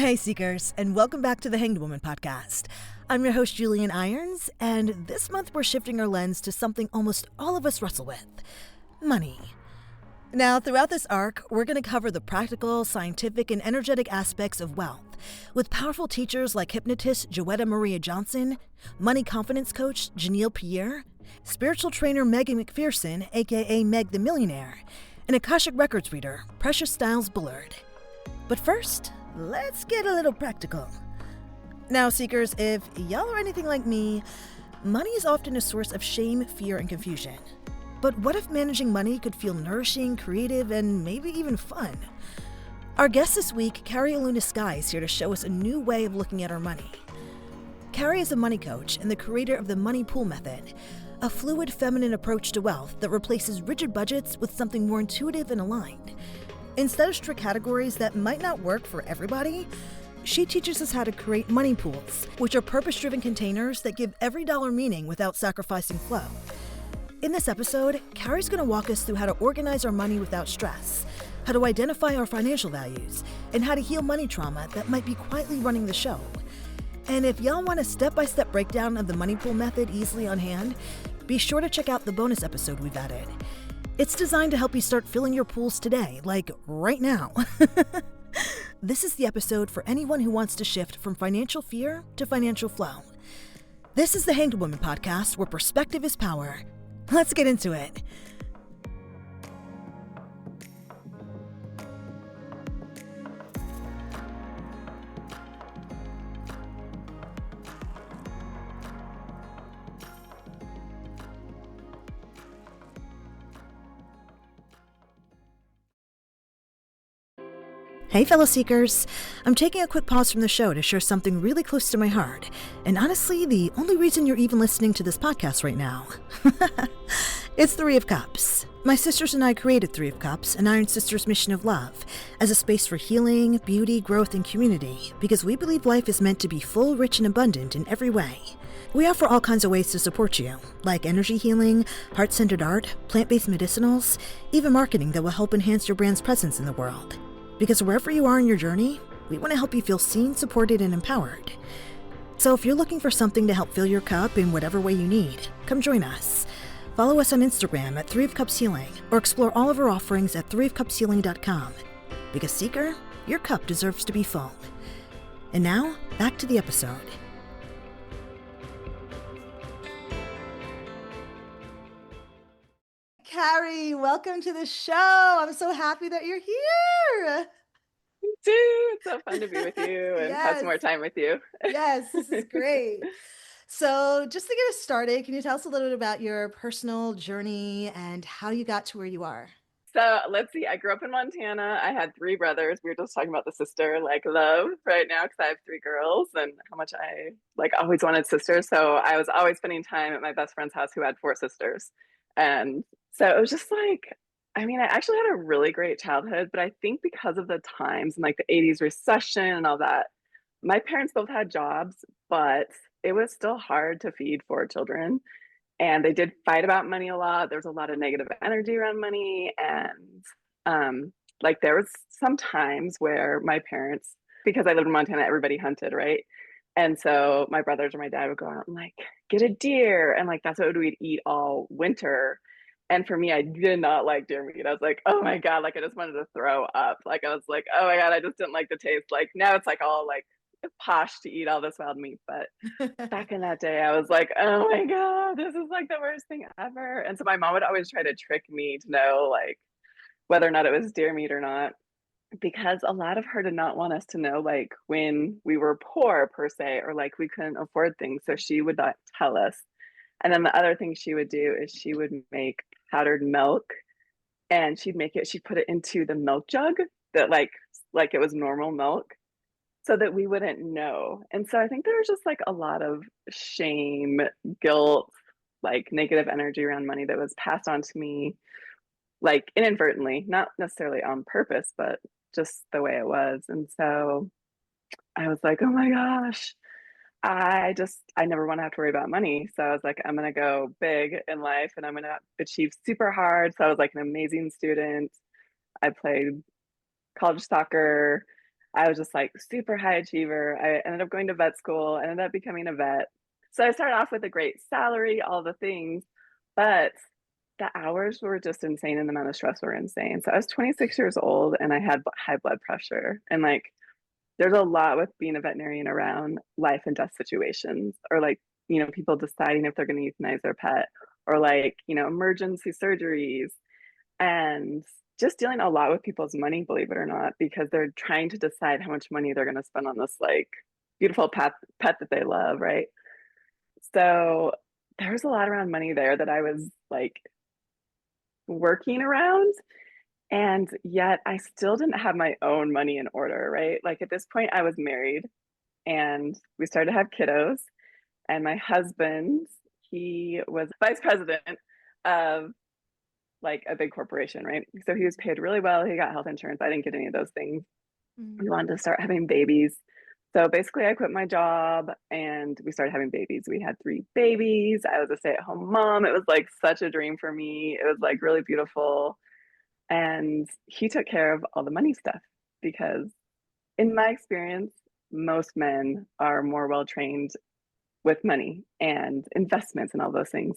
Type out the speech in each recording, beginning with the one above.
Hey Seekers, and welcome back to the Hanged Woman podcast. I'm your host Julienne Irons, and this month we're shifting our lens to something almost all of us wrestle with: money. Now, throughout this arc, we're going to cover the practical, scientific, and energetic aspects of wealth, with powerful teachers like hypnotist Joetta Maria Johnson, money confidence coach Janelle Pierre, spiritual trainer Megan McPherson, aka Meg the Millionaire, and Akashic Records reader Precious Styles Bullard. But first, let's get a little practical. Now, Seekers, if y'all are anything like me, money is often a source of shame, fear, and confusion. But what if managing money could feel nourishing, creative, and maybe even fun? Our guest this week, Carrie Aluna Sky, is here to show us a new way of looking at our money. Carrie is a money coach and the creator of the Money Pool Method, a fluid, feminine approach to wealth that replaces rigid budgets with something more intuitive and aligned. Instead of strict categories that might not work for everybody, she teaches us how to create money pools, which are purpose-driven containers that give every dollar meaning without sacrificing flow. In this episode, Carrie's going to walk us through how to organize our money without stress, how to identify our financial values, and how to heal money trauma that might be quietly running the show. And if y'all want a step-by-step breakdown of the Money Pool Method easily on hand, be sure to check out the bonus episode we've added. It's designed to help you start filling your pools today, like right now. This is the episode for anyone who wants to shift from financial fear to financial flow. This is the Hanged Woman podcast, where perspective is power. Let's get into it. Hey fellow seekers, I'm taking a quick pause from the show to share something really close to my heart, and honestly, the only reason you're even listening to this podcast right now. It's Three of Cups. My sisters and I created Three of Cups, an Iron Sisters mission of love, as a space for healing, beauty, growth, and community, because we believe life is meant to be full, rich, and abundant in every way. We offer all kinds of ways to support you, like energy healing, heart-centered art, plant-based medicinals, even marketing that will help enhance your brand's presence in the world. Because wherever you are in your journey, we want to help you feel seen, supported, and empowered. So if you're looking for something to help fill your cup in whatever way you need, come join us. Follow us on Instagram at 3 of Cups Healing, or explore all of our offerings at 3ofcupshealing.com. Because Seeker, your cup deserves to be full. And now, back to the episode. Carrie, welcome to the show. I'm so happy that you're here. Me too. It's so fun to be with you and have some more time with you. Yes, this is great. So just to get us started, can you tell us a little bit about your personal journey and how you got to where you are? So let's see. I grew up in Montana. I had three brothers. We were just talking about the sister love right now because I have three girls and how much I always wanted sisters. So I was always spending time at my best friend's house who had four sisters. And so it was just I actually had a really great childhood, but I think because of the times and the 80s recession and all that, my parents both had jobs, but it was still hard to feed four children. And they did fight about money a lot. There was a lot of negative energy around money. And there was some times where my parents, because I lived in Montana, everybody hunted, right? And so my brothers or my dad would go out and get a deer. And that's what we'd eat all winter. And for me, I did not like deer meat. I was like, oh my God, I just wanted to throw up. I was like, oh my God, I just didn't like the taste. Now it's all posh to eat all this wild meat. But back in that day, I was like, oh my God, this is the worst thing ever. And so my mom would always try to trick me to know whether or not it was deer meat or not, because a lot of her did not want us to know when we were poor per se, or we couldn't afford things. So she would not tell us. And then the other thing she would do is she would make powdered milk, and she'd put it into the milk jug that it was normal milk, so that we wouldn't know. And so I think there was just a lot of shame, guilt, negative energy around money that was passed on to me, inadvertently, not necessarily on purpose, but just the way it was. And so I was like, oh my gosh, I never want to have to worry about money. So I was like, I'm going to go big in life and I'm going to achieve super hard. So I was an amazing student. I played college soccer. I was just like super high achiever. I ended up going to vet school, I ended up becoming a vet. So I started off with a great salary, all the things, but the hours were just insane and the amount of stress were insane. So I was 26 years old and I had high blood pressure. And like, there's a lot with being a veterinarian around life and death situations, or like, people deciding if they're going to euthanize their pet, or like, emergency surgeries, and just dealing a lot with people's money, believe it or not, because they're trying to decide how much money they're going to spend on this like beautiful pet that they love, right? So there was a lot around money there that I was like working around, and yet I still didn't have my own money in order, right? Like at this point, I was married and we started to have kiddos, and my husband, he was vice president of like a big corporation, right? So he was paid really well. He got health insurance. I didn't get any of those things. We wanted to start having babies. So basically, I quit my job and we started having babies. We had 3 babies. I was a stay-at-home mom. It was like such a dream for me. It was like really beautiful. And he took care of all the money stuff because, in my experience, most men are more well trained with money and investments and all those things.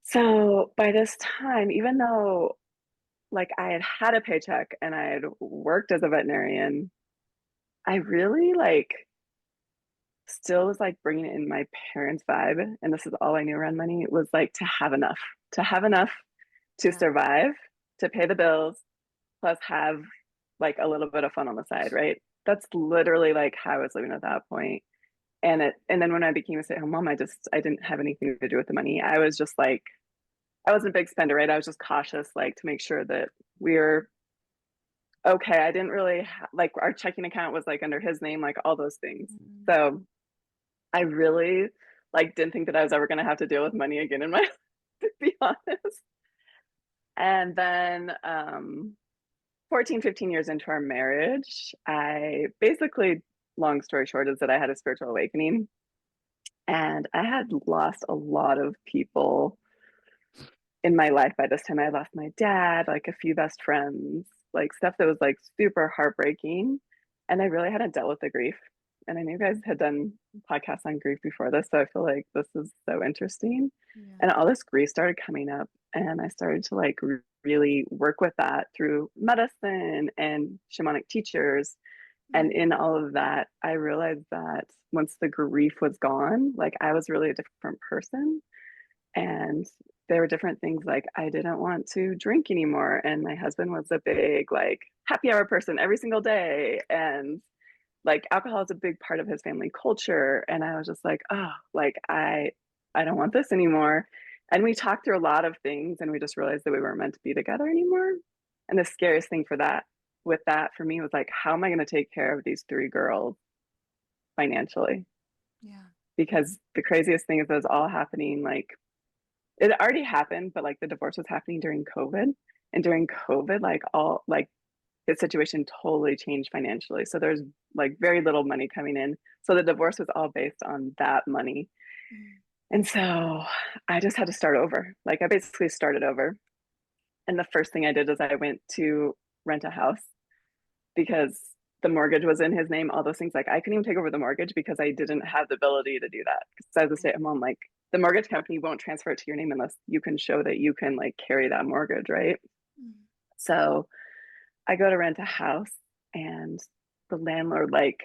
So by this time, even though like I had had a paycheck and I had worked as a veterinarian, I really like still was like bringing in my parents' vibe. And this is all I knew around money was like to have enough to Yeah. survive, to pay the bills, plus have like a little bit of fun on the side, right? That's literally like how I was living at that point. And then when I became a stay-at-home mom, I didn't have anything to do with the money. I was just like I wasn't a big spender, right? I was just cautious, like to make sure that we were okay. I didn't really like our checking account was like under his name, like all those things. So I really like didn't think that I was ever going to have to deal with money again in my life, to be honest. And then 14, 15 years into our marriage, I basically, long story short, is that I had a spiritual awakening and I had lost a lot of people in my life by this time. I lost my dad, like a few best friends, like stuff that was like super heartbreaking. And I really hadn't dealt with the grief. And I knew you guys had done podcasts on grief before this. So I feel like this is so interesting. Yeah. And all this grief started coming up. And I started to like really work with that through medicine and shamanic teachers. And in all of that, I realized that once the grief was gone, like I was really a different person. And there were different things like I didn't want to drink anymore. And my husband was a big like happy hour person every single day. And like alcohol is a big part of his family culture. And I was just like, oh, like I don't want this anymore. And we talked through a lot of things and we just realized that we weren't meant to be together anymore. And the scariest thing with that for me was like, how am I going to take care of these 3 girls financially? Yeah. Because the craziest thing is that was all happening like it already happened, but like the divorce was happening during COVID. And during COVID, like all like his situation totally changed financially. So there's like very little money coming in. So the divorce was all based on that money. And so I just had to start over. Like I basically started over. And the first thing I did is I went to rent a house because the mortgage was in his name, all those things. Like I couldn't even take over the mortgage because I didn't have the ability to do that. Because as a stay-at-home mom, like the mortgage company won't transfer it to your name unless you can show that you can like carry that mortgage, right? So I go to rent a house and the landlord like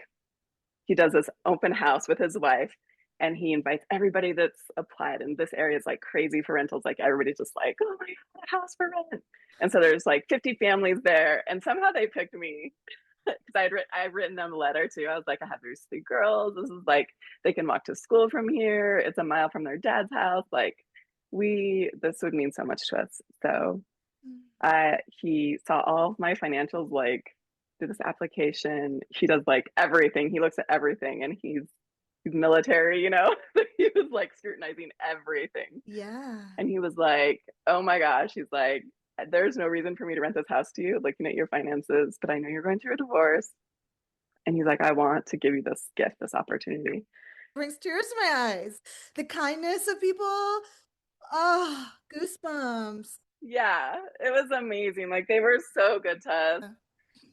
he does this open house with his wife and he invites everybody that's applied, and this area is like crazy for rentals. Like everybody's just like, oh my god, a house for rent. And so there's like 50 families there, and somehow they picked me because I'd written them a letter too. I was like, I have these 3 girls. This is like they can walk to school from here. It's a mile from their dad's house. Like this would mean so much to us. So he saw all of my financials, like do this application. He does like everything. He looks at everything, and he's military, he was like scrutinizing everything. Yeah. And he was like, oh my gosh, he's like, there's no reason for me to rent this house to you, looking at your finances, but I know you're going through a divorce. And he's like, I want to give you this gift, this opportunity. Brings tears to my eyes. The kindness of people. Oh, goosebumps. Yeah, it was amazing. Like they were so good to us.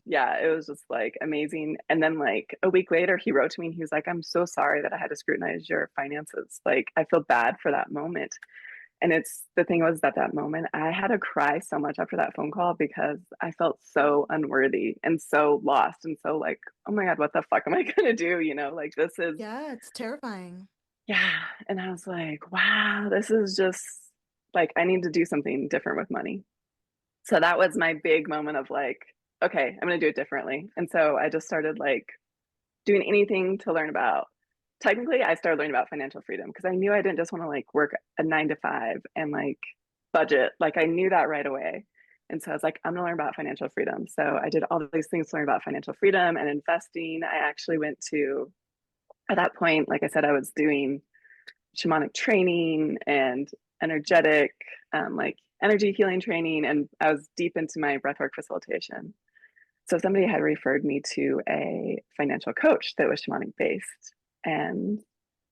yeah, it was just like amazing. And then like a week later, he wrote to me and he was like, I'm so sorry that I had to scrutinize your finances. Like, I feel bad for that moment. And it's the thing was that that moment, I had to cry so much after that phone call because I felt so unworthy and so lost and so like, oh my God, what the fuck am I gonna do? You know, like this is, Yeah, it's terrifying. yeah. And I was like, wow, this is just like, I need to do something different with money. So that was my big moment of like, okay, I'm gonna do it differently. And so I just started like doing anything to learn about. Technically, I started learning about financial freedom because I knew I didn't just want to like work a 9 to 5 and like budget. Like I knew that right away. And so I was like, I'm gonna learn about financial freedom. So I did all these things to learn about financial freedom and investing. I actually went to, at that point, like I said, I was doing shamanic training and energetic, like energy healing training, and I was deep into my breathwork facilitation. So somebody had referred me to a financial coach that was shamanic based, and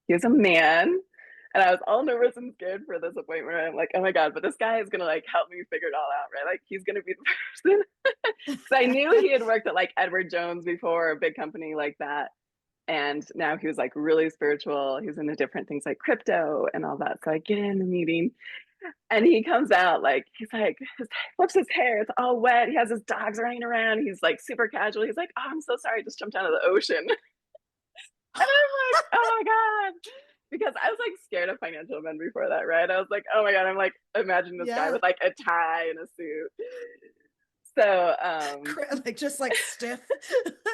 he was a man. And I was all nervous and scared for this appointment. I'm like, oh my God, but this guy is gonna like help me figure it all out, right? Like he's gonna be the person. So I knew he had worked at like Edward Jones before, a big company like that. And now he was like really spiritual. He was into different things like crypto and all that. So I get in the meeting and he comes out like, he's like, flips his hair. It's all wet. He has his dogs running around. He's like super casual. He's like, oh, I'm so sorry. I just jumped out of the ocean. And I'm like, oh my God. Because I was like scared of financial men before that, right? I was like, oh my God, I'm like, imagine this guy Yeah. with like a tie and a suit. So, Like just like stiff.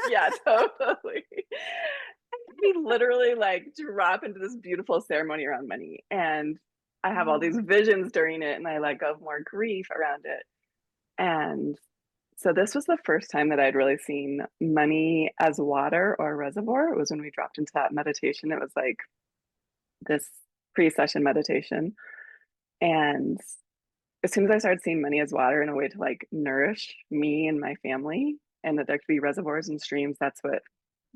yeah, totally. We literally like drop into this beautiful ceremony around money. And I have all these visions during it and I let go of more grief around it. And so this was the first time that I'd really seen money as water or a reservoir. It was when we dropped into that meditation. It was like this pre-session meditation. And as soon as I started seeing money as water and a way to like nourish me and my family, and that there could be reservoirs and streams, that's what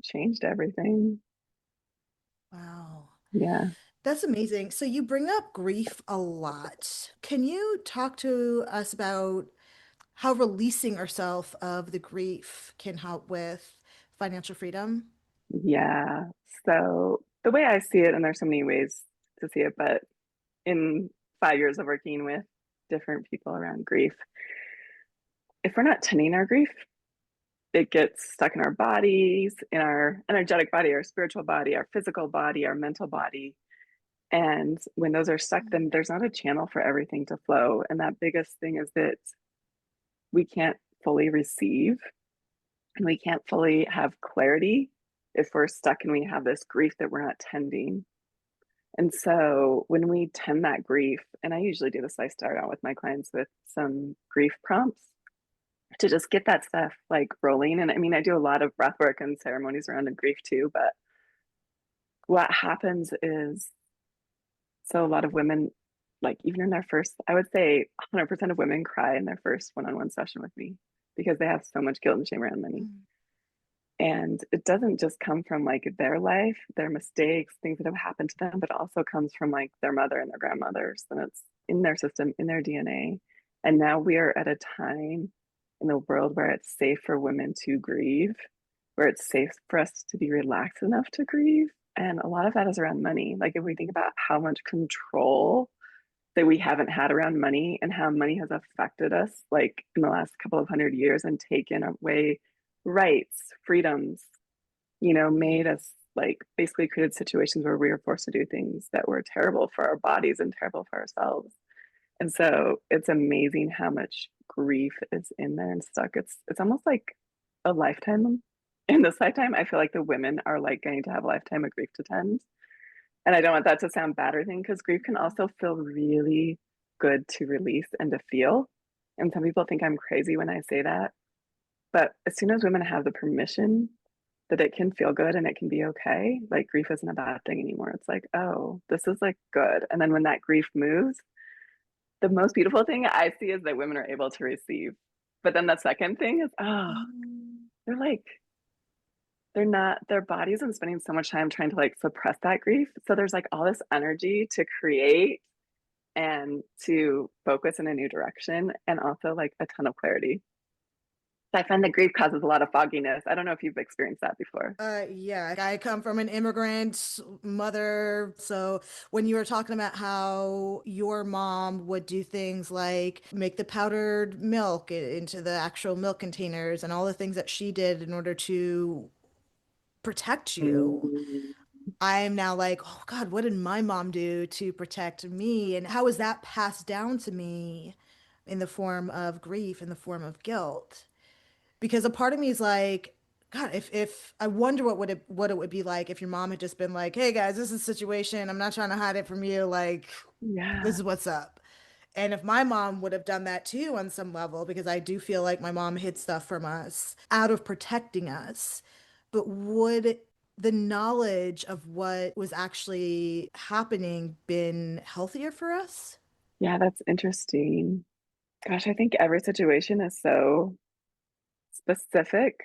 changed everything. Wow. Yeah. That's amazing. So you bring up grief a lot. Can you talk to us about how releasing ourselves of the grief can help with financial freedom? Yeah. So the way I see it, and there's so many ways to see it, but in 5 years of working with different people around grief, if we're not tending our grief, it gets stuck in our bodies, in our energetic body, our spiritual body, our physical body, our mental body. And when those are stuck, then there's not a channel for everything to flow. And that biggest thing is that we can't fully receive and we can't fully have clarity if we're stuck and we have this grief that we're not tending. And so when we tend that grief, and I usually do this, I start out with my clients with some grief prompts to just get that stuff like rolling. And I mean, I do a lot of breath work and ceremonies around the grief too, but what happens is, so a lot of women, like even in their first, I would say 100% of women cry in their first one-on-one session with me because they have so much guilt and shame around money. Mm. And it doesn't just come from like their life, their mistakes, things that have happened to them, but also comes from like their mother and their grandmothers. And it's in their system, in their DNA. And now we are at a time in the world where it's safe for women to grieve, where it's safe for us to be relaxed enough to grieve. And a lot of that is around money. Like if we think about how much control that we haven't had around money and how money has affected us like in the last couple of 100 years and taken away rights, freedoms, you know, made us like basically created situations where we were forced to do things that were terrible for our bodies and terrible for ourselves. And so it's amazing how much grief is in there and stuck. It's almost like a lifetime. In this lifetime, I feel like the women are like going to have a lifetime of grief to tend. And I don't want that to sound bad or anything because grief can also feel really good to release and to feel. And some people think I'm crazy when I say that. But as soon as women have the permission that it can feel good and it can be okay, like grief isn't a bad thing anymore. It's like, oh, this is like good. And then when that grief moves, the most beautiful thing I see is that women are able to receive. But then the second thing is, oh, Mm. they're like, they're not, their body isn't spending so much time trying to like suppress that grief. So there's like all this energy to create and to focus in a new direction and also like a ton of clarity. I find that grief causes a lot of fogginess. I don't know if you've experienced that before. Yeah, I come from an immigrant mother. So when you were talking about how your mom would do things like make the powdered milk into the actual milk containers and all the things that she did in order to protect you, Mm, I'm now like, oh God, what did my mom do to protect me? And how is that passed down to me in the form of grief, in the form of guilt? Because a part of me is like, God, if I wonder what it would be like if your mom had just been like, hey guys, this is a situation. I'm not trying to hide it from you. Like, this yeah. is what's up. And if my mom would have done that too on some level, because I do feel like my mom hid stuff from us out of protecting us, but would the knowledge of what was actually happening been healthier for us? Yeah, that's interesting. Gosh, I think every situation is so specific.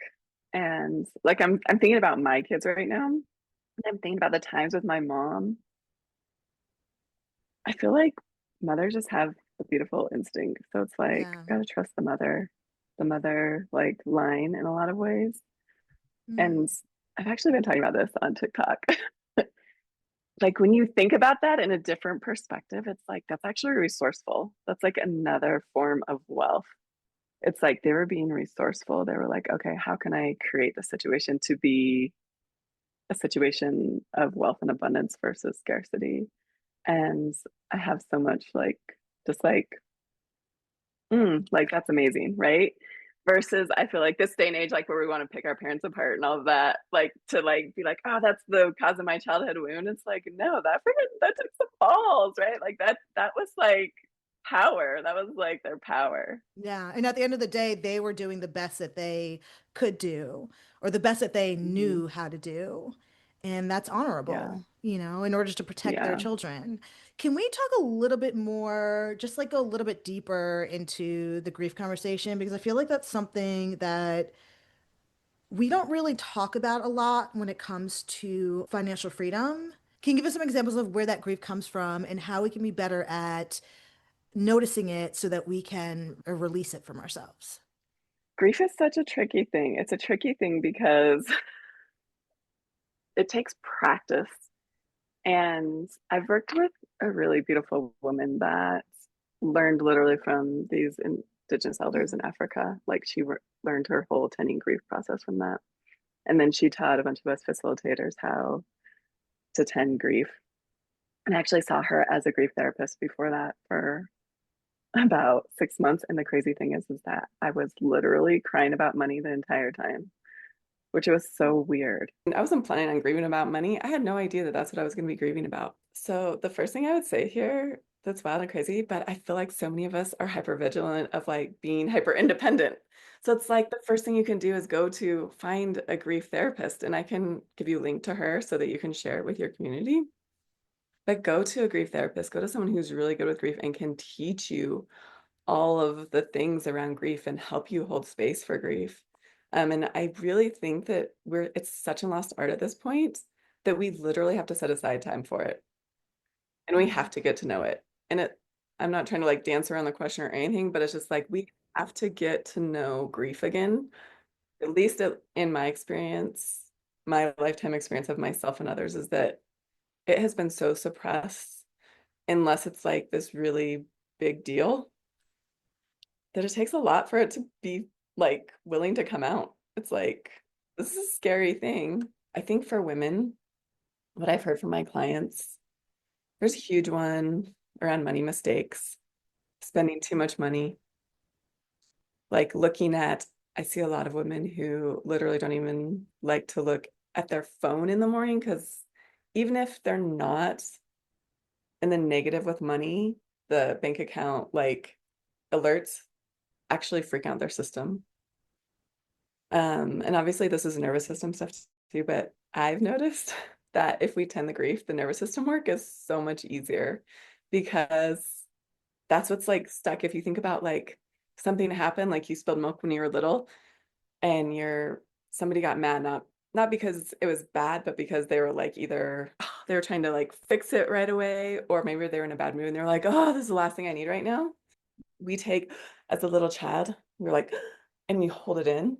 And like I'm thinking about my kids right now. And I'm thinking about the times with my mom. I feel like mothers just have a beautiful instinct. So it's like Yeah. gotta trust the mother like line in a lot of ways. Mm. And I've actually been talking about this on TikTok. Like when you think about that in a different perspective, it's like that's actually resourceful. That's like another form of wealth. It's like they were being resourceful. They were like, okay, how can I create the situation to be a situation of wealth and abundance versus scarcity? And I have so much like just like that's amazing, right? Versus I feel like this day and age, like where we want to pick our parents apart and all of that, like to like be like, oh, that's the cause of my childhood wound. It's like, no, that took some balls, right? Like that was like power. That was like their power. Yeah. And at the end of the day, they were doing the best that they could do or the best that they Hmm. knew how to do. And that's Yeah. honorable, in order to protect their Yeah. children. Can we talk a little bit more, just like go a little bit deeper into the grief conversation? Because I feel like that's something that we don't really talk about a lot when it comes to financial freedom. Can you give us some examples of where that grief comes from and how we can be better at noticing it so that we can release it from ourselves? Grief is such a tricky thing. It's a tricky thing because it takes practice. And I've worked with a really beautiful woman that learned literally from these indigenous elders Mm. in Africa. Like learned her whole tending grief process from that. And then she taught a bunch of us facilitators how to tend grief. And I actually saw her as a grief therapist before that for about 6 months. And the crazy thing is that I was literally crying about money the entire time, which was so weird. I wasn't planning on grieving about money. I had no idea that that's what I was going to be grieving about. So the first thing I would say here that's wild and crazy, but I feel like so many of us are hyper vigilant of like being hyper independent. So it's like the first thing you can do is go to find a grief therapist, and I can give you a link to her so that you can share it with your community. But go to a grief therapist, go to someone who's really good with grief and can teach you all of the things around grief and help you hold space for grief. And I really think that it's such a lost art at this point that we literally have to set aside time for it and we have Mm. to get to know it. And I'm not trying to like dance around the question or anything, but it's just like we have to get to know grief again, at least in my experience, my lifetime experience of myself and others is that it has been so suppressed unless it's like this really big deal that it takes a lot for it to be like willing to come out. It's like, this is a scary thing. I think for women, what I've heard from my clients, there's a huge one around money mistakes, spending too much money, like looking at, I see a lot of women who literally don't even like to look at their phone in the morning because even if they're not in the negative with money, the bank account like alerts actually freak out their system. And obviously this is nervous system stuff too, but I've noticed that if we tend the grief, the nervous system work is so much easier because that's what's like stuck. If you think about like something happened, like you spilled milk when you were little and somebody got mad, not because it was bad, but because they were like either they were trying to like fix it right away, or maybe they were in a bad mood and they're like, oh, this is the last thing I need right now. We take as a little child, we're like, and we hold it in.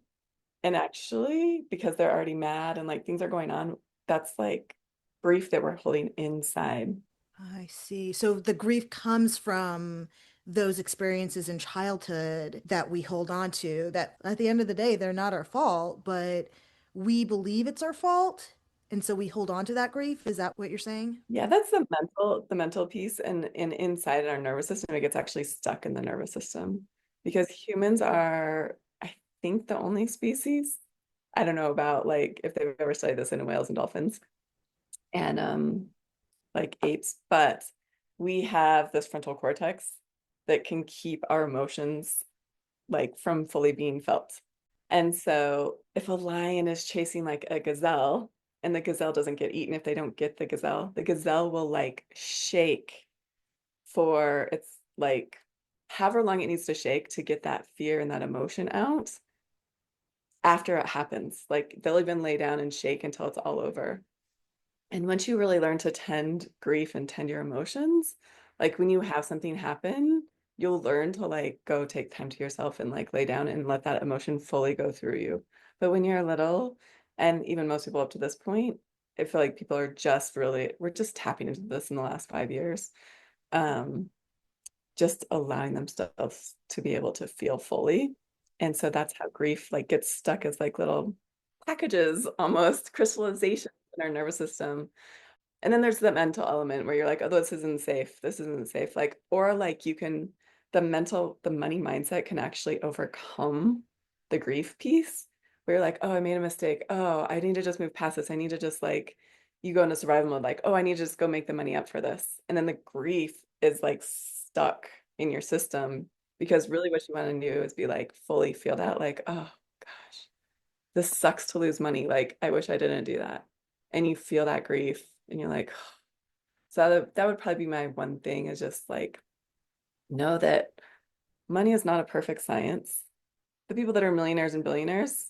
And actually, because they're already mad and like things are going on, that's like grief that we're holding inside. I see. So the grief comes from those experiences in childhood that we hold on to, that at the end of the day, they're not our fault, but we believe it's our fault. And so we hold on to that grief. Is that what you're saying? Yeah, that's the mental piece, and inside our nervous system, it gets actually stuck in the nervous system because humans are, I think, the only species. I don't know about like if they've ever studied this in whales and dolphins and like apes, but we have this frontal cortex that can keep our emotions like from fully being felt. And so if a lion is chasing like a gazelle and the gazelle doesn't get eaten, if they don't get the gazelle will like shake for it's like however long it needs to shake to get that fear and that emotion out after it happens. Like they'll even lay down and shake until it's all over. And once you really learn to tend grief and tend your emotions, like when you have something happen, you'll learn to like go take time to yourself and like lay down and let that emotion fully go through you. But when you're little, and even most people up to this point, I feel like people are just really, we're just tapping into this in the last 5 years. Um, just allowing themselves to be able to feel fully. And so that's how grief like gets stuck as like little packages, almost crystallizations in our nervous system. And then there's the mental element where you're like, oh, this isn't safe. This isn't safe. Like, or like you can, the money mindset can actually overcome the grief piece where you're like, oh, I made a mistake. Oh, I need to just move past this. I need to just like, you go into survival mode, like, oh, I need to just go make the money up for this. And then the grief is like stuck in your system because really what you want to do is be like fully feel that, like, oh gosh, this sucks to lose money. Like, I wish I didn't do that. And you feel that grief and you're like, so that would probably be my one thing is just like know that money is not a perfect science. The people that are millionaires and billionaires,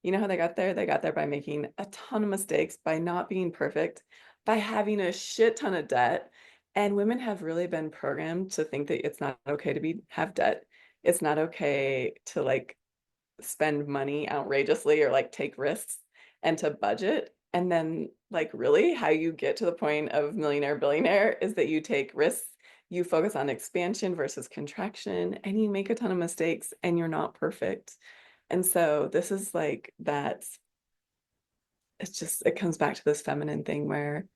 you know how they got there? They got there by making a ton of mistakes, by not being perfect, by having a shit ton of debt. And women have really been programmed to think that it's not okay to be have debt. It's not okay to like spend money outrageously or like take risks and to budget. And then, like, really, how you get to the point of millionaire, billionaire is that you take risks, you focus on expansion versus contraction, and you make a ton of mistakes and you're not perfect. And so, this is like that. It's just, it comes back to this feminine thing where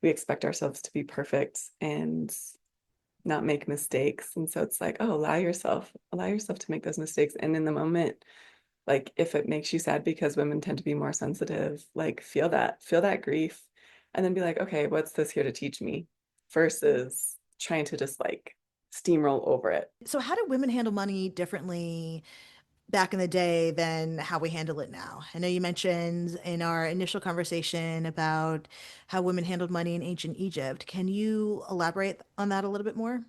we expect ourselves to be perfect and not make mistakes. And so it's like, oh, allow yourself to make those mistakes. And in the moment, like if it makes you sad because women tend to be more sensitive, like feel that grief and then be like, okay, what's this here to teach me versus trying to just like steamroll over it. So how do women handle money differently back in the day than how we handle it now? I know you mentioned in our initial conversation about how women handled money in ancient Egypt. Can you elaborate on that a little bit more?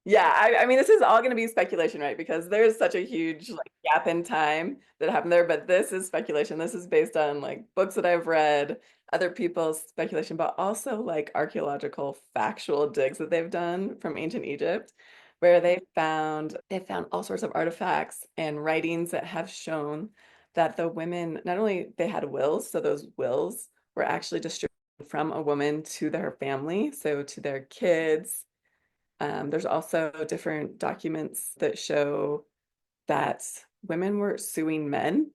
Yeah, I mean, this is all going to be speculation, right? Because there's such a huge like gap in time that happened there. But this is speculation. This is based on like books that I've read, other people's speculation, but also like archaeological factual digs that they've done from ancient Egypt, where they found all sorts of artifacts and writings that have shown that the women not only they had wills, so those wills were actually distributed from a woman to their family, so to their kids. There's also different documents that show that women were suing men.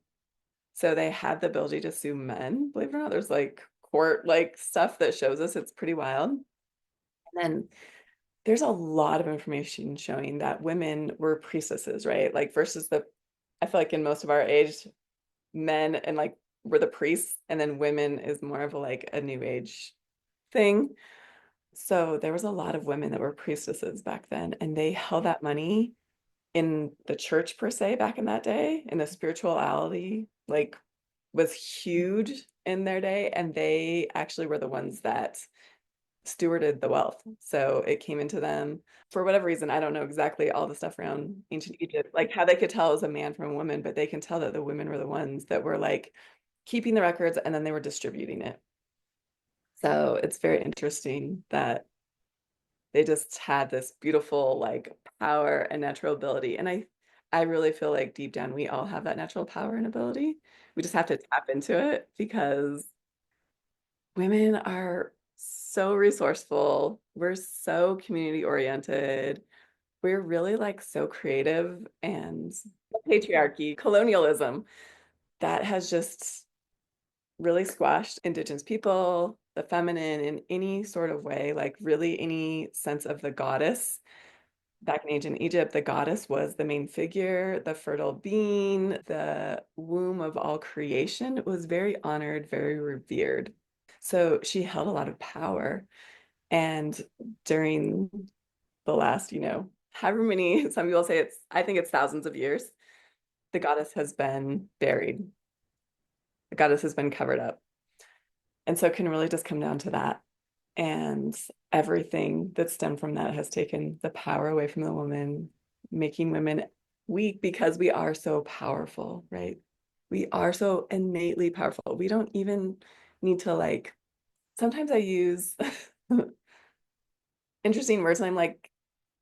So they had the ability to sue men. Believe it or not, there's like court like stuff that shows us it's pretty wild. And then there's a lot of information showing that women were priestesses, right? Like versus I feel like in most of our age, men and like were the priests, and then women is more of a like a new age thing. So there was a lot of women that were priestesses back then, and they held that money in the church per se back in that day, and the spirituality like was huge in their day, and they actually were the ones that stewarded the wealth. So it came into them for whatever reason. I don't know exactly all the stuff around ancient Egypt, like how they could tell as a man from a woman, but they can tell that the women were the ones that were like keeping the records and then they were distributing it. So it's very interesting that they just had this beautiful like power and natural ability. And I really feel like deep down we all have that natural power and ability. We just have to tap into it because women are so resourceful. We're so community oriented. We're really like so creative, and patriarchy, colonialism that has just really squashed Indigenous people, the feminine in any sort of way, like really any sense of the goddess. Back in ancient Egypt, the goddess was the main figure, the fertile being, the womb of all creation. It was very honored, very revered. So she held a lot of power. And during the last, however many, some people say I think it's thousands of years, the goddess has been buried. The goddess has been covered up. And so it can really just come down to that. And everything that stemmed from that has taken the power away from the woman, making women weak because we are so powerful, right? We are so innately powerful. We don't even need to like, sometimes I use interesting words and I'm like,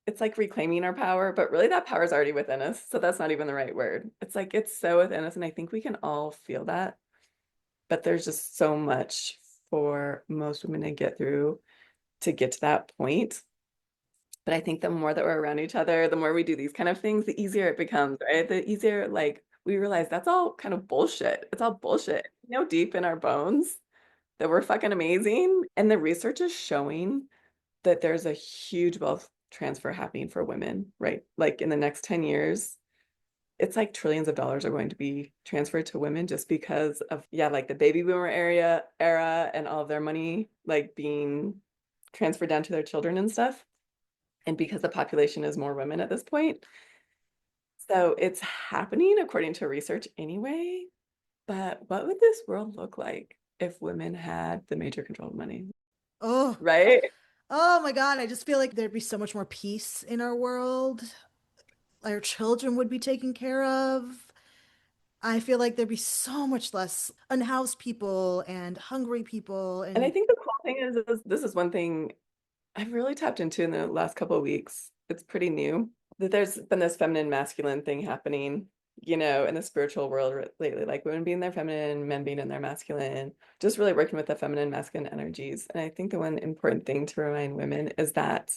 it's like reclaiming our power, but really that power is already within us. So that's not even the right word. It's like it's so within us. And I think we can all feel that. But there's just so much for most women to get through to get to that point. But I think the more that we're around each other, the more we do these kind of things, the easier it becomes, right? The easier, like, we realize that's all kind of bullshit. It's all bullshit. Deep in our bones that we're fucking amazing. And the research is showing that there's a huge wealth transfer happening for women, right? Like in the next 10 years, it's like trillions of dollars are going to be transferred to women just because of, yeah, like the baby boomer era and all of their money like being transferred down to their children and stuff. And because the population is more women at this point. So it's happening according to research anyway. But what would this world look like if women had the major control of money? Oh, Right? oh my God. I just feel like there'd be so much more peace in our world. Our children would be taken care of. I feel like there'd be so much less unhoused people and hungry people. And I And think the cool thing is this is one thing I've really tapped into in the last couple of weeks. It's pretty new that there's been this feminine masculine thing happening, in the spiritual world lately, like women being their feminine, men being in their masculine, just really working with the feminine masculine energies. And I think the one important thing to remind women is that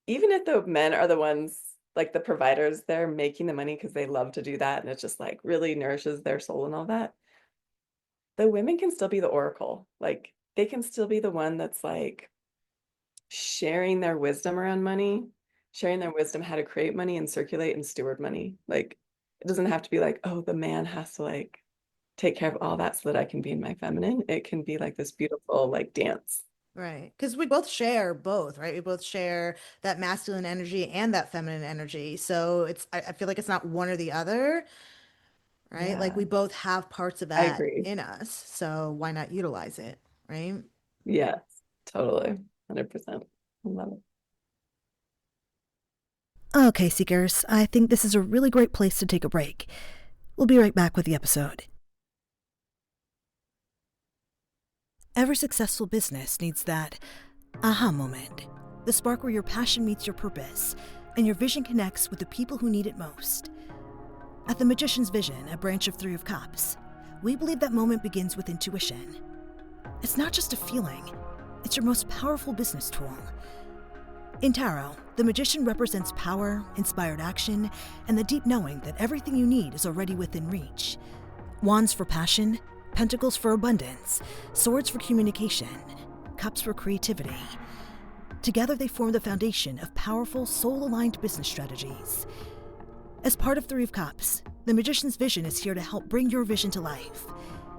even if the men are the ones like the providers, they're making the money because they love to do that and it just like really nourishes their soul and all that. The women can still be the oracle. Like they can still be the one that's like sharing their wisdom around money, sharing their wisdom how to create money and circulate and steward money. Like it doesn't have to be like, oh, the man has to like take care of all that so that I can be in my feminine. It can be like this beautiful like dance. right. Because we both share both, right? We both share that masculine energy and that feminine energy. So I feel like it's not one or the other, right? Like Yeah, we both have parts of I that agree. in us. So why not utilize it, right? Yes, totally. 100%. I love it. Okay, Seekers, I think this is a really great place to take a break. We'll be right back with the episode. Every successful business needs that aha moment, the spark where your passion meets your purpose and your vision connects with the people who need it most. At the Magician's Vision, a branch of Three of Cups, we believe that moment begins with intuition. It's not just a feeling, it's your most powerful business tool. In tarot, the magician represents power, inspired action, and the deep knowing that everything you need is already within reach. Wands for passion, pentacles for abundance, swords for communication, cups for creativity. Together they form the foundation of powerful, soul-aligned business strategies. As part of Three of Cups, the Magician's Vision is here to help bring your vision to life,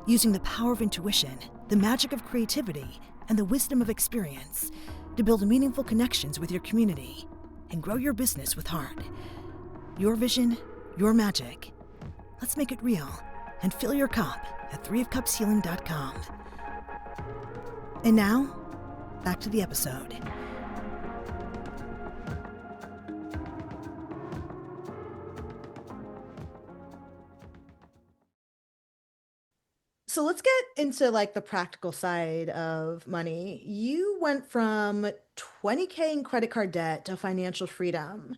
using the power of intuition, the magic of creativity, and the wisdom of experience to build meaningful connections with your community and grow your business with heart. Your vision, your magic. Let's make it real and fill your cup at threeofcupshealing.com. And now, back to the episode. So let's get into like the practical side of money. You went from 20K in credit card debt to financial freedom.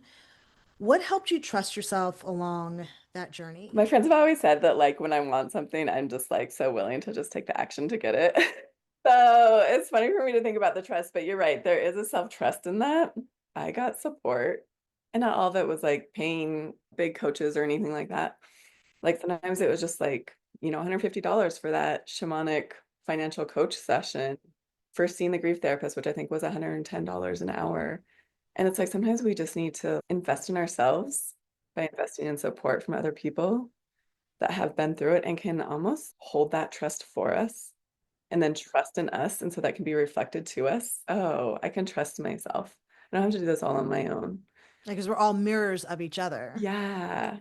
What helped you trust yourself along that journey? My friends have always said that like when I want something, I'm just like so willing to just take the action to get it. So it's funny for me to think about the trust, but you're right. There is a self-trust in that. I got support, and not all of it was like paying big coaches or anything like that. Like sometimes it was just like, $150 for that shamanic financial coach session for seeing the grief therapist, which I think was $110 an hour. And it's like sometimes we just need to invest in ourselves by investing in support from other people that have been through it and can almost hold that trust for us and then trust in us. And so that can be reflected to us. Oh, I can trust myself. I don't have to do this all on my own. Like, because we're all mirrors of each other. Yeah.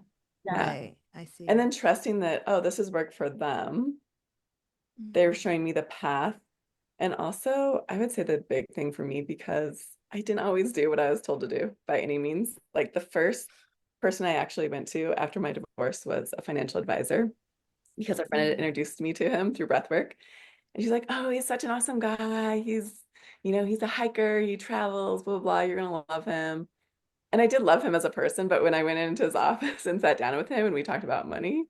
Yeah. Right. I And see. then trusting that, oh, this has worked for them. They're Mhm. showing me the path. And also, I would say the big thing for me, because I didn't always do what I was told to do by any means. Like the first person I actually went to after my divorce was a financial advisor because a friend had Mhm. introduced me to him through breathwork. And she's like, oh, he's such an awesome guy. He's a hiker, he travels, blah, blah, blah. You're gonna love him. And I did love him as a person, but when I went into his office and sat down with him and we talked about money,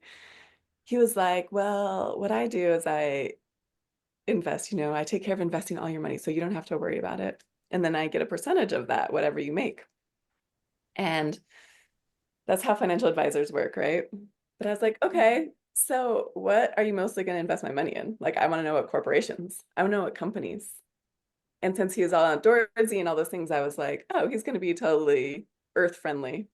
he was like, well, what I do is I invest, I take care of investing all your money so you don't have to worry about it. And then I get a percentage of that, whatever you make. And that's how financial advisors work, right? But I was like, okay, so what are you mostly going to invest my money in? Like, I want to know what corporations, I want to know what companies. And since he was all outdoorsy and all those things, I was like, oh, he's going to be totally earth friendly,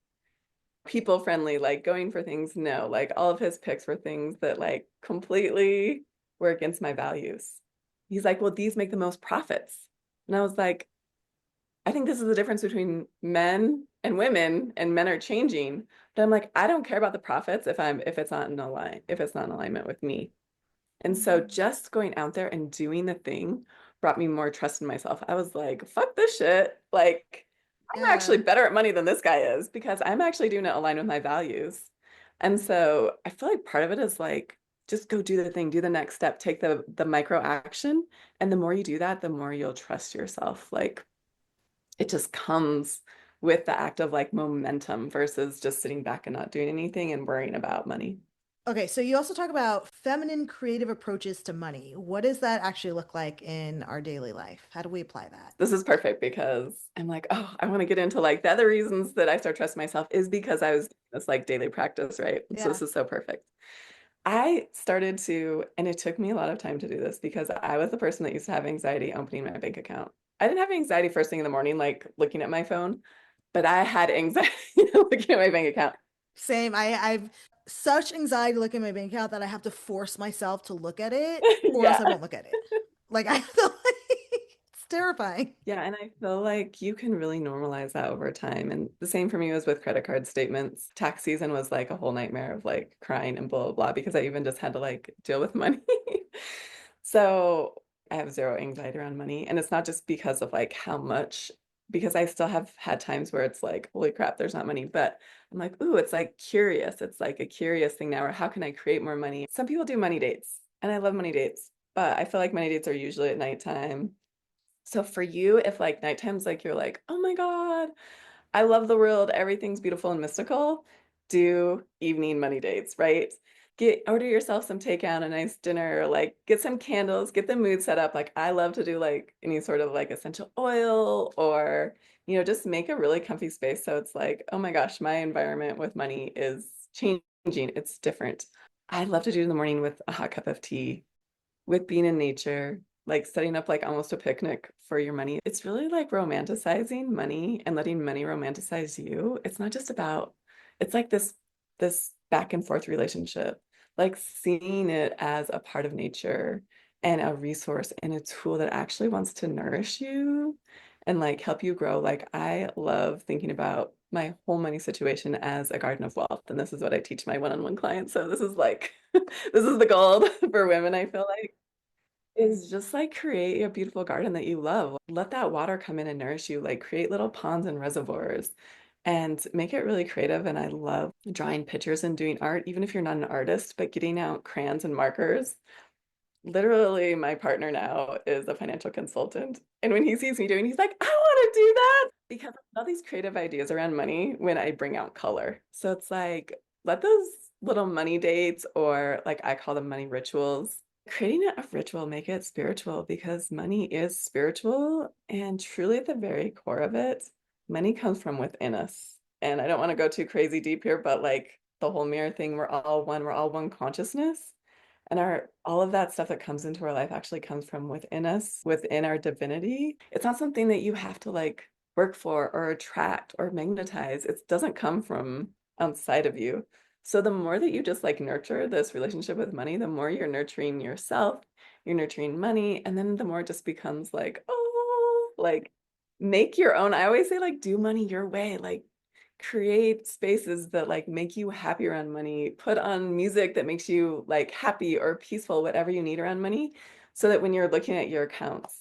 people friendly, like going for things. No, like all of his picks were things that like completely were against my values. He's like, well, these make the most profits. And I was like, I think this is the difference between men and women, and men are changing. But I'm like, I don't care about the profits if it's not in alignment with me. And so Mhm. just going out there and doing the thing brought me more trust in myself. I was like, fuck this shit. Like, I'm actually Yeah. better at money than this guy is because I'm actually doing it aligned with my values. And so I feel like part of it is like, just go do the thing, do the next step, take the micro action. And the more you do that, the more you'll trust yourself. Like it just comes with the act of like momentum versus just sitting back and not doing anything and worrying about money. Okay, so you also talk about feminine creative approaches to money. What does that actually look like in our daily life? How do we apply that? This is perfect because I'm like, oh, I want to get into like the other reasons that I start trusting myself is because I was doing this like daily practice, right? So Yeah. this is so perfect. I started to, and it took me a lot of time to do this because I was the person that used to have anxiety opening my bank account. I didn't have anxiety first thing in the morning, like looking at my phone, but I had anxiety looking at my bank account. Same. I've such anxiety looking at my bank account that I have to force myself to look at it or else I Yeah. won't look at it. Like I feel like it's terrifying. Yeah, and I feel like you can really normalize that over time. And the same for me was with credit card statements. Tax season was like a whole nightmare of like crying and blah, blah, blah, because I even just had to like deal with money. So I have zero anxiety around money. And it's not just because of like how much, because I still have had times where it's like, holy crap, there's not money. But I'm like, ooh, it's like curious. It's like a curious thing now, or how can I create more money? Some people do money dates, and I love money dates, but I feel like money dates are usually at nighttime. So for you, if like nighttime's like you're like, oh my God, I love the world, everything's beautiful and mystical, do evening money dates, right? Order yourself some takeout, a nice dinner, like get some candles, get the mood set up. Like I love to do like any sort of like essential oil or, just make a really comfy space. So it's like, oh my gosh, my environment with money is changing. It's different. I love to do it in the morning with a hot cup of tea with being in nature, like setting up like almost a picnic for your money. It's really like romanticizing money and letting money romanticize you. It's not just about, it's like this back and forth relationship, like seeing it as a part of nature and a resource and a tool that actually wants to nourish you and like help you grow. Like I love thinking about my whole money situation as a garden of wealth. And this is what I teach my one-on-one clients. So this is like this is the gold for women, I feel like is just like create a beautiful garden that you love. Let that water come in and nourish you. Like create little ponds and reservoirs and make it really creative. And I love drawing pictures and doing art, even if you're not an artist, but getting out crayons and markers Literally, my partner now is a financial consultant. And when he sees me doing, he's like, I want to do that because all these creative ideas around money when I bring out color. So it's like, let those little money dates, or like I call them money rituals, creating a ritual, make it spiritual because money is spiritual. And truly, at the very core of it, money comes from within us. And I don't want to go too crazy deep here, but like the whole mirror thing, we're all one consciousness. And our all of that stuff that comes into our life actually comes from within us, within our divinity. It's not something that you have to like work for or attract or magnetize. It doesn't come from outside of you. So the more that you just like nurture this relationship with money, the more you're nurturing yourself, you're nurturing money, and then the more it just becomes like, oh, like make your own. I always say like do money your way. Like create spaces that like make you happy around money, put on music that makes you like happy or peaceful, whatever you need around money, so that when you're looking at your accounts,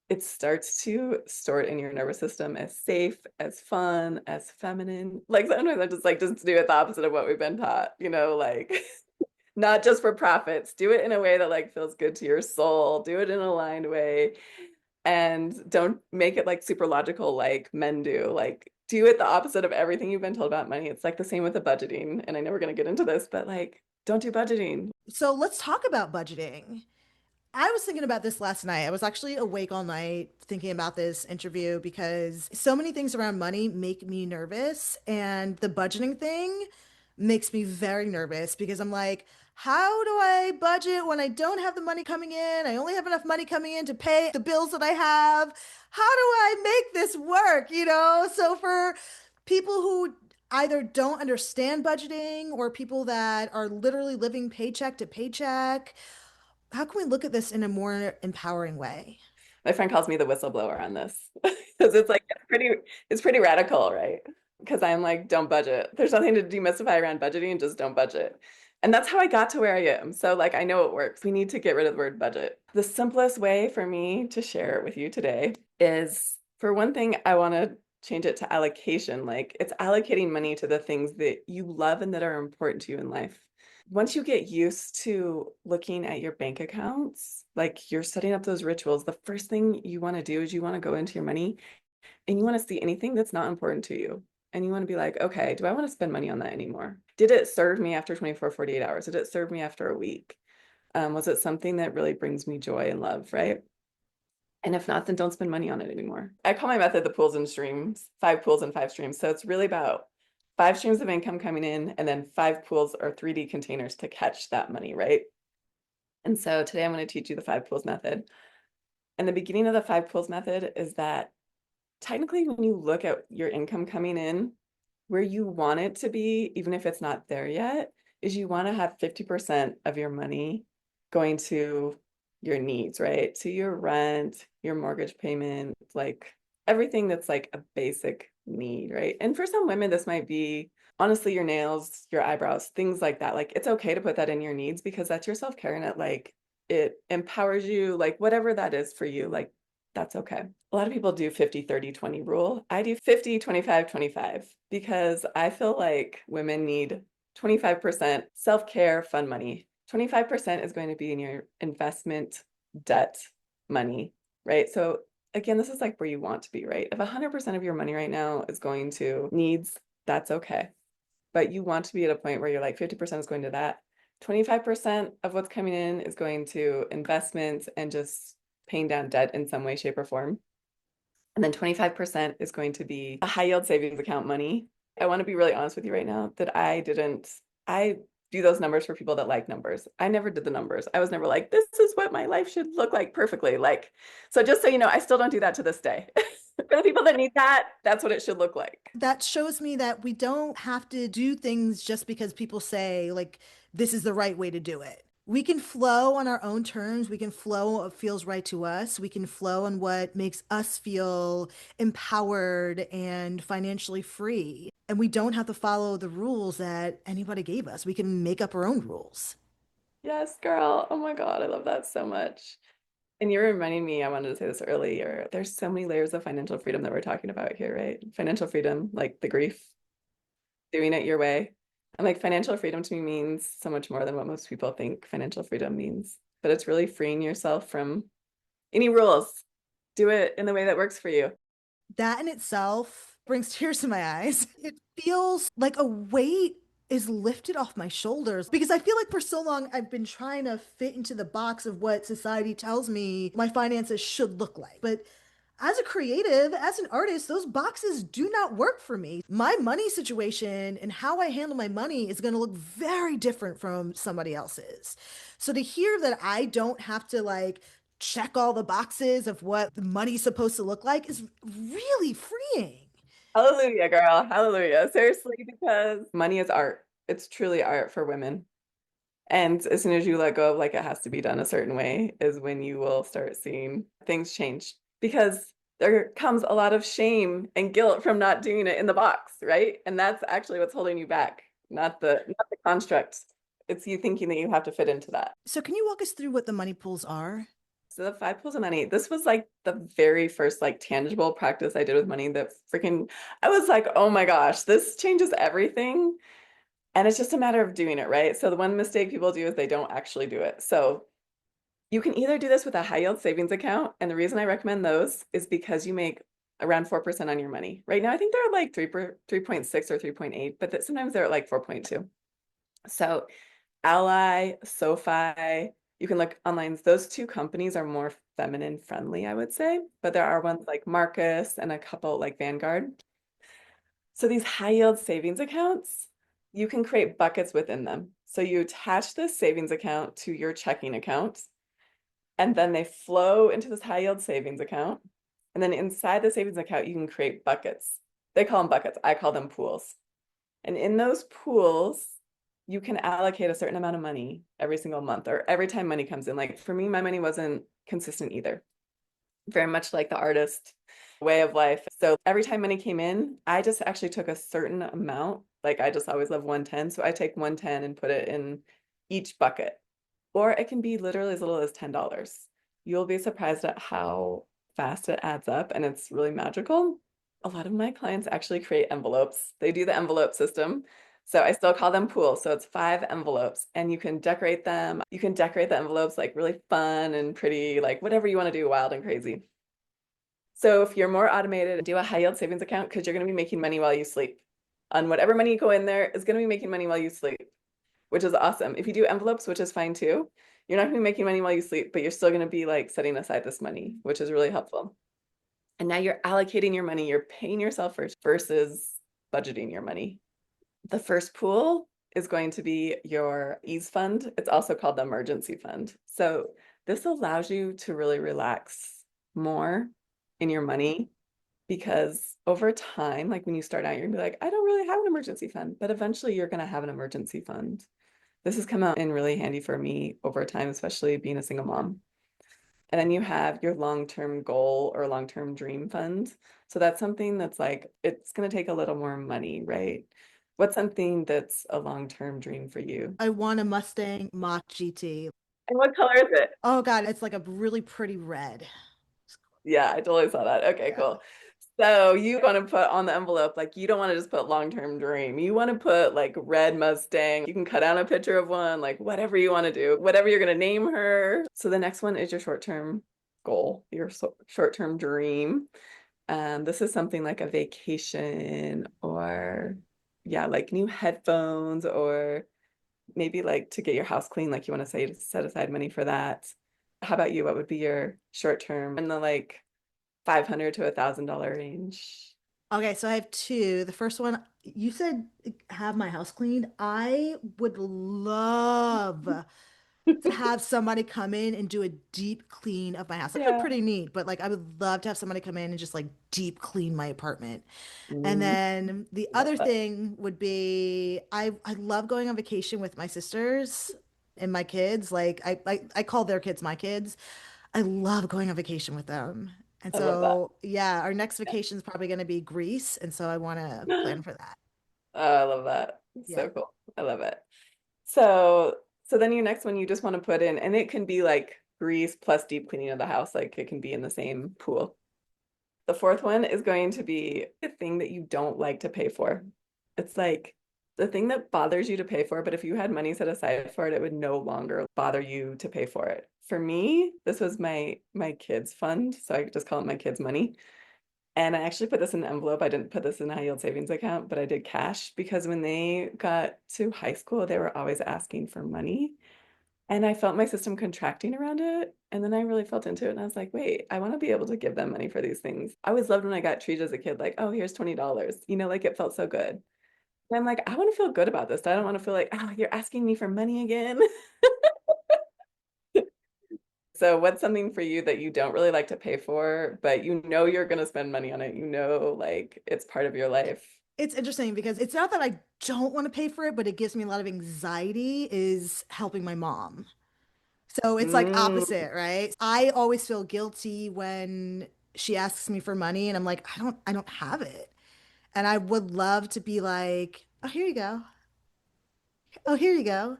it starts to store it in your nervous system as safe, as fun, as feminine. Like sometimes I just like just do it the opposite of what we've been taught, like not just for profits. Do it in a way that like feels good to your soul. Do it in an aligned way, and don't make it like super logical like men do. Like do it the opposite of everything you've been told about money. It's like the same with the budgeting, and I know we're going to get into this, but like don't do budgeting. So let's talk about budgeting. I was thinking about this last night. I was actually awake all night thinking about this interview because so many things around money make me nervous. And the budgeting thing makes me very nervous because I'm like, how do I budget when I don't have the money coming in? I only have enough money coming in to pay the bills that I have. How do I make this work? So for people who either don't understand budgeting or people that are literally living paycheck to paycheck, how can we look at this in a more empowering way? My friend calls me the whistleblower on this because it's like it's pretty radical, right? Because I'm like, don't budget. There's nothing to demystify around budgeting, just don't budget. And that's how I got to where I am. So like I know it works. We need to get rid of the word budget. The simplest way for me to share it with you today is, for one thing, I want to change it to allocation. Like it's allocating money to the things that you love and that are important to you in life. Once you get used to looking at your bank accounts, like you're setting up those rituals, the first thing you want to do is you want to go into your money and you want to see anything that's not important to you. And you want to be like, okay, do I want to spend money on that anymore? Did it serve me after 24, 48 hours? Did it serve me after a week? Was it something that really brings me joy and love, right? And if not, then don't spend money on it anymore. I call my method the pools and streams, 5 pools and 5 streams. So it's really about 5 streams of income coming in and then 5 pools or 3D containers to catch that money, right? And so today I'm going to teach you the 5 pools method. And the beginning of the 5 pools method is that technically when you look at your income coming in, where you want it to be, even if it's not there yet, is you want to have 50% of your money going to your needs, right? To your rent, your mortgage payment, like everything that's like a basic need, right? And for some women, this might be honestly your nails, your eyebrows, things like that. Like it's okay to put that in your needs because that's your self-care, and it empowers you, like whatever that is for you, like that's okay. A lot of people do 50, 30, 20 rule. I do 50, 25, 25 because I feel like women need 25% self-care, fun money. 25% is going to be in your investment debt money, right? So again, this is like where you want to be, right? If 100% of your money right now is going to needs, that's okay. But you want to be at a point where you're like 50% is going to that. 25% of what's coming in is going to investments and just paying down debt in some way, shape, or form. And then 25% is going to be a high yield savings account money. I want to be really honest with you right now that I do those numbers for people that like numbers. I never did the numbers. I was never like, this is what my life should look like perfectly. Like, so just so you know, I still don't do that to this day. For the people that need that, that's what it should look like. That shows me that we don't have to do things just because people say, like, this is the right way to do it. We can flow on our own terms. We can flow what feels right to us. We can flow on what makes us feel empowered and financially free. And we don't have to follow the rules that anybody gave us. We can make up our own rules. Yes, girl. Oh my God, I love that so much. And you're reminding me, I wanted to say this earlier, there's so many layers of financial freedom that we're talking about here, right? Financial freedom, like the grief, doing it your way. And like financial freedom to me means so much more than what most people think financial freedom means. but it's really freeing yourself from any rules. Do it in the way that works for you. That in itself brings tears to my eyes. It feels like a weight is lifted off my shoulders because I feel like for so long I've been trying to fit into the box of what society tells me my finances should look like. But as a creative, as an artist, those boxes do not work for me. My money situation and how I handle my money is going to look very different from somebody else's. So to hear that I don't have to like check all the boxes of what the money's supposed to look like is really freeing. Hallelujah, girl. Hallelujah. Seriously, because money is art. It's truly art for women. And as soon as you let go of like it has to be done a certain way, is when you will start seeing things change. Because there comes a lot of shame and guilt from not doing it in the box, right? And that's actually what's holding you back, not the construct. It's you thinking that you have to fit into that. So can you walk us through what the money pools are? So the five pools of money, this was like the very first like tangible practice I did with money that freaking I was like, oh my gosh, this changes everything. And it's just a matter of doing it, right? So the one mistake people do is they don't actually do it. So you can either do this with a high yield savings account. And the reason I recommend those is because you make around 4% on your money. Right now, I think they're like 3.6 or 3.8, but that sometimes they're at like 4.2. So Ally, SoFi, you can look online. Those two companies are more feminine friendly, I would say. But there are ones like Marcus and a couple like Vanguard. So these high yield savings accounts, you can create buckets within them. So you attach this savings account to your checking account, and then they flow into this high yield savings account. And then inside the savings account, you can create buckets. They call them buckets. I call them pools. And in those pools, you can allocate a certain amount of money every single month or every time money comes in. Like for me, my money wasn't consistent either. Very much like the artist way of life. So every time money came in, I just actually took a certain amount. Like I just always love 110. So I take 110 and put it in each bucket. Or it can be literally as little as $10. You'll be surprised at how fast it adds up, and it's really magical. A lot of my clients actually create envelopes. They do the envelope system. So I still call them pools. So it's 5 envelopes, and you can decorate them. You can decorate the envelopes like really fun and pretty, like whatever you want to do, wild and crazy. So if you're more automated, do a high yield savings account because you're going to be making money while you sleep. On whatever money you go in there is going to be making money while you sleep, which is awesome. If you do envelopes, which is fine too, you're not going to be making money while you sleep, but you're still going to be like setting aside this money, which is really helpful. And now you're allocating your money, you're paying yourself first versus budgeting your money. The first pool is going to be your ease fund. It's also called the emergency fund. So this allows you to really relax more in your money because over time, like when you start out, you're gonna be like, I don't really have an emergency fund, but eventually you're gonna have an emergency fund. This has come out in really handy for me over time, especially being a single mom. And then you have your long-term goal or long-term dream fund. So that's something that's like, it's going to take a little more money, right? What's something that's a long-term dream for you? I want a Mustang Mach GT. And what color is it? Oh God, it's like a really pretty red. Yeah, I totally saw that. Okay, Yeah. cool. So you want to put on the envelope, like you don't want to just put long-term dream. You want to put like red Mustang. You can cut out a picture of one, like whatever you want to do, whatever you're going to name her. So the next one is your short-term goal, your short-term dream. This is something like a vacation or yeah, like new headphones or maybe like to get your house clean, like you want to say to set aside money for that. How about you? What would be your short term in the like 500 to $1,000 range? Okay, so I have two. The first one, you said have my house cleaned. I would love to have somebody come in and do a deep clean of my house. That'd be Yeah. pretty neat, but like I would love to have somebody come in and just like deep clean my apartment. And Mm, then the love other that. thing would be I love going on vacation with my sisters and my kids. Like I call their kids my kids. I love going on vacation with them. And I love that. so yeah, our next vacation is probably going to be Greece, and so I want to Yeah. plan for that. Oh, I love that. It's Yeah. so cool. I love it. So then your next one you just want to put in, and it can be like grease plus deep cleaning of the house, like it can be in the same pool. The fourth one is going to be a thing that you don't like to pay for. It's like the thing that bothers you to pay for, but if you had money set aside for it, it would no longer bother you to pay for it. For me, this was my kids' fund, so I just call it my kids' money. And I actually put this in an envelope. I didn't put this in a high yield savings account, but I did cash because when they got to high school, they were always asking for money. And I felt my system contracting around it. And then I really felt into it. And I was like, wait, I want to be able to give them money for these things. I always loved when I got treated as a kid, like, oh, here's $20. Like it felt so good. And I'm like, I want to feel good about this. I don't want to feel like, oh, you're asking me for money again. So what's something for you that you don't really like to pay for, but you're going to spend money on it? Like it's part of your life. It's interesting because it's not that I don't want to pay for it, but it gives me a lot of anxiety is helping my mom. So it's like Mm, opposite, right? I always feel guilty when she asks me for money and I'm like, I don't have it. And I would love to be like, oh, here you go. Oh, here you go.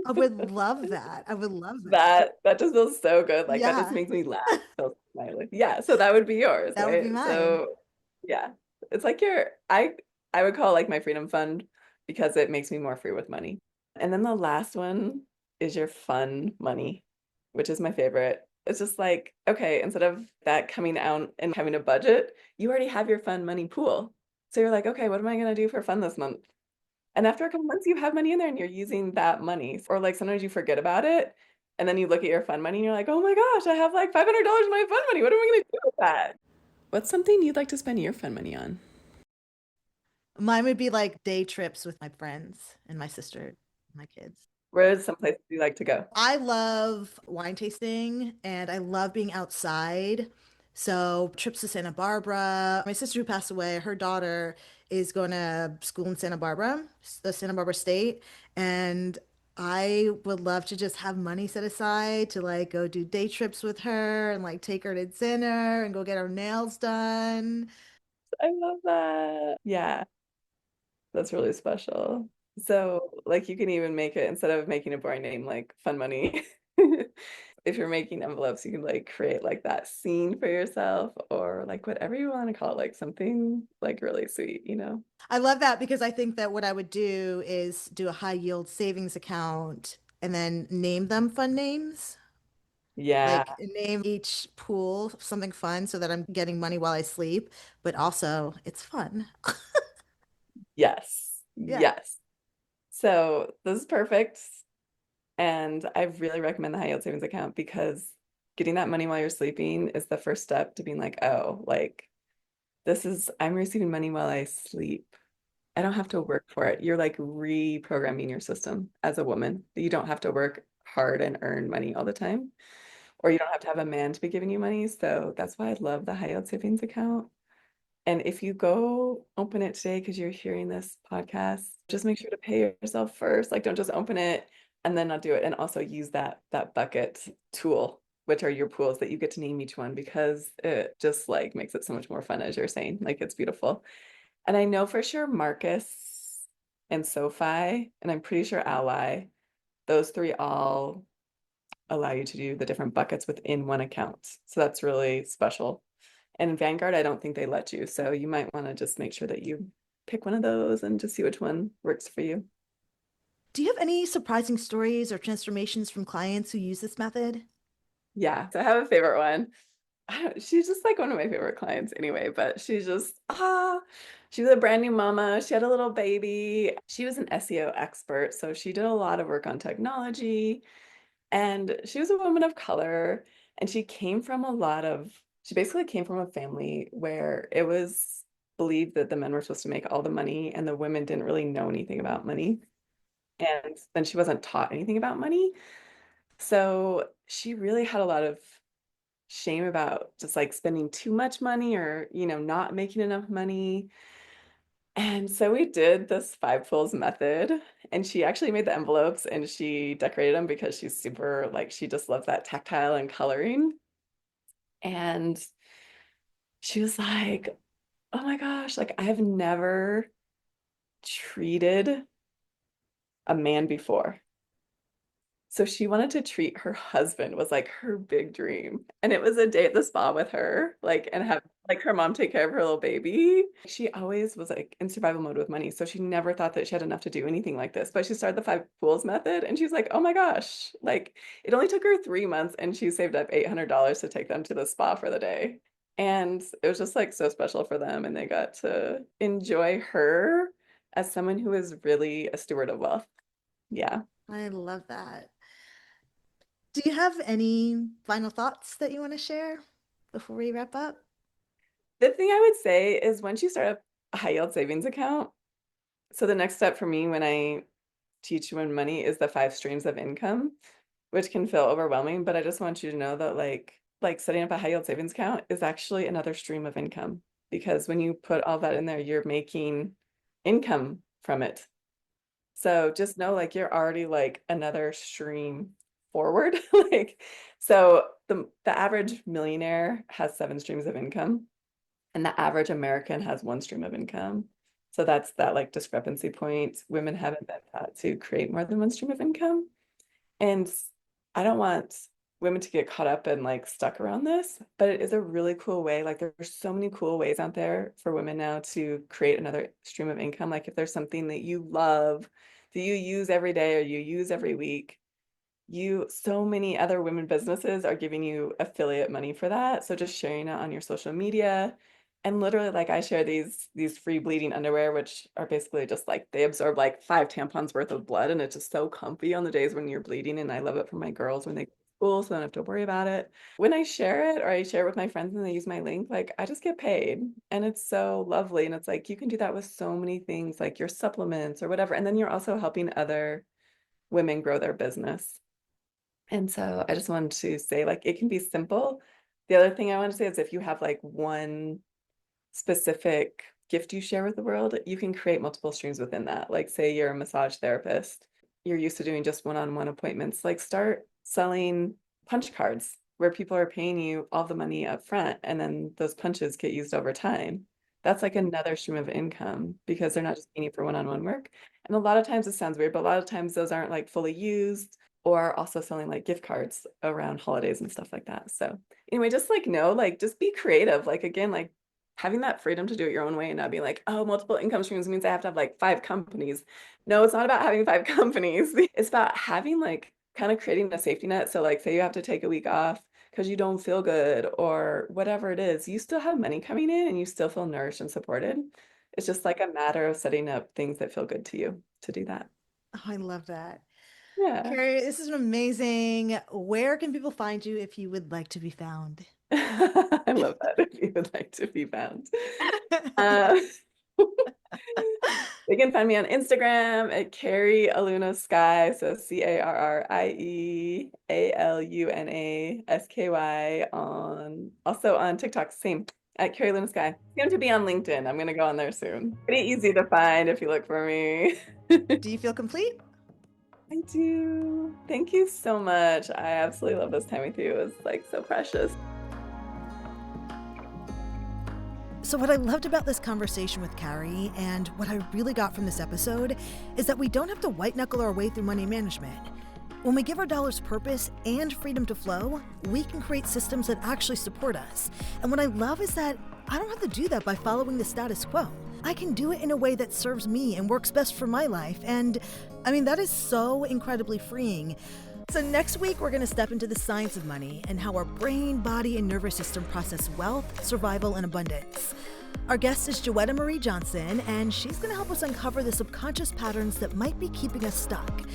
I would love that. I would love that. that just feels so good. Like that just Yeah, makes me laugh. So smiley. Yeah, so that would be yours, that would be right? mine. So yeah. It's like I would call it like my freedom fund because it makes me more free with money. And then the last one is your fun money, which is my favorite. It's just like, okay, instead of that coming out and having a budget, you already have your fun money pool. So you're like, okay, what am I gonna do for fun this month? And after a couple months, you have money in there and you're using that money. Or like sometimes you forget about it. And then you look at your fund money and you're like, oh my gosh, I have like $500 in my fund money. What am I going to do with that? What's something you'd like to spend your fund money on? Mine would be like day trips with my friends and my sister, my kids. Where's some places you like to go? I love wine tasting and I love being outside. So trips to Santa Barbara. My sister who passed away, her daughter is going to school in Santa Barbara, the Santa Barbara State, and I would love to just have money set aside to like go do day trips with her and like take her to dinner and go get her nails done. I love that. Yeah, that's really special. So, like, you can even make it instead of making a boring name like Fun Money. If you're making envelopes, you can like create like that scene for yourself or like whatever you want to call it, like something like really sweet. I love that because I think that what I would do is do a high yield savings account and then name them fun names. Yeah, Like name each pool something fun so that I'm getting money while I sleep, but also it's fun. yes, Yeah. yes. So this is perfect. And I really recommend the high yield savings account because getting that money while you're sleeping is the first step to being like, oh, like I'm receiving money while I sleep. I don't have to work for it. You're like reprogramming your system as a woman. You don't have to work hard and earn money all the time, or you don't have to have a man to be giving you money. So that's why I love the high yield savings account. And if you go open it today because you're hearing this podcast, just make sure to pay yourself first. Like don't just open it and then not do it. And also use that bucket tool, which are your pools that you get to name each one because it just like makes it so much more fun as you're saying. Like it's beautiful. And I know for sure Marcus and SoFi, and I'm pretty sure Ally, those three all allow you to do the different buckets within one account. So that's really special. And Vanguard, I don't think they let you. So you might want to just make sure that you pick one of those and just see which one works for you. Do you have any surprising stories or transformations from clients who use this method? Yeah. So I have a favorite one. She's just like one of my favorite clients anyway, but she was a brand new mama. She had a little baby. She was an SEO expert. So she did a lot of work on technology. And she was a woman of color. And she basically came from a family where it was believed that the men were supposed to make all the money and the women didn't really know anything about money. And then she wasn't taught anything about money. So she really had a lot of shame about just like spending too much money or, not making enough money. And so we did this five pools method, and she actually made the envelopes and she decorated them because she's super like she just loves that tactile and coloring. And she was like, "Oh my gosh, like I have never treated a man before." So she wanted to treat her husband was like her big dream. And it was a day at the spa with her, like and have like her mom take care of her little baby. She always was like in survival mode with money. So she never thought that she had enough to do anything like this. But she started the 5 pools method and she's like, oh my gosh, like it only took her 3 months and she saved up $800 to take them to the spa for the day. And it was just like so special for them. And they got to enjoy her as someone who is really a steward of wealth. Yeah. I love that. Do you have any final thoughts that you want to share before we wrap up? The thing I would say is once you start a high yield savings account, so the next step for me when I teach women money is the 5 streams of income, which can feel overwhelming, but I just want you to know that like setting up a high yield savings account is actually another stream of income because when you put all that in there, you're making income from it. So just know like you're already like another stream forward. Like so the average millionaire has 7 streams of income and the average American has 1 stream of income. So that's that like discrepancy point. Women haven't been taught to create more than 1 stream of income. And I don't want women to get caught up and like stuck around this, but it is a really cool way. Like there's so many cool ways out there for women now to create another stream of income. Like if there's something that you love, that you use every day or you use every week, so many other women businesses are giving you affiliate money for that. So just sharing it on your social media. And literally like I share these free bleeding underwear, which are basically just like they absorb like 5 tampons worth of blood and it's just so comfy on the days when you're bleeding. And I love it for my girls when they go to school, so they don't have to worry about it. When I share it or I share it with my friends and they use my link, like I just get paid and it's so lovely. And it's like you can do that with so many things like your supplements or whatever. And then you're also helping other women grow their business. And so I just wanted to say like it can be simple. The other thing I want to say is if you have like one specific gift you share with the world, you can create multiple streams within that. Like say you're a massage therapist, you're used to doing just one-on-one appointments, like start selling punch cards where people are paying you all the money up front and then those punches get used over time. That's like another stream of income because they're not just paying you for one-on-one work. And a lot of times it sounds weird, but a lot of times those aren't like fully used or also selling like gift cards around holidays and stuff like that. So anyway, just like know, like just be creative. Like again, like having that freedom to do it your own way and not being like, oh, multiple income streams means I have to have like 5 companies. No, it's not about having 5 companies. It's about having like kind of creating a safety net. So like say you have to take a week off because you don't feel good or whatever it is, you still have money coming in and you still feel nourished and supported. It's just like a matter of setting up things that feel good to you to do that. Oh, I love that. Yeah. Carrie, this is amazing. Where can people find you if you would like to be found? I love that if you would like to be found. Uh, They can find me on Instagram at Carrie Aluna Sky. So CarrieAlunasky also on TikTok, same at Carrie Aluna Sky. It's going to be on LinkedIn. I'm going to go on there soon. Pretty easy to find if you look for me. Do you feel complete? I do. Thank you so much. I absolutely love this time with you. It's like so precious. So, what I loved about this conversation with Carrie and what I really got from this episode is that we don't have to white knuckle our way through money management. When we give our dollars purpose and freedom to flow, we can create systems that actually support us. And what I love is that I don't have to do that by following the status quo. I can do it in a way that serves me and works best for my life. And I mean, that is so incredibly freeing. So next week, we're going to step into the science of money and how our brain, body, and nervous system process wealth, survival, and abundance. Our guest is Joetta Marie Johnson, and she's going to help us uncover the subconscious patterns that might be keeping us stuck.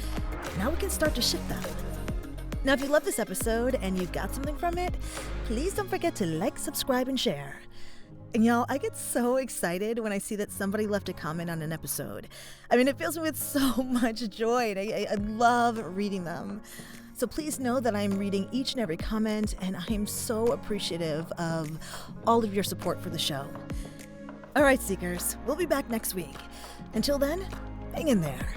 Now we can start to shift them. Now, if you love this episode and you got something from it, please don't forget to like, subscribe, and share. And y'all, I get so excited when I see that somebody left a comment on an episode. I mean, it fills me with so much joy, and I love reading them. So please know that I'm reading each and every comment, and I am so appreciative of all of your support for the show. All right, Seekers, we'll be back next week. Until then, hang in there.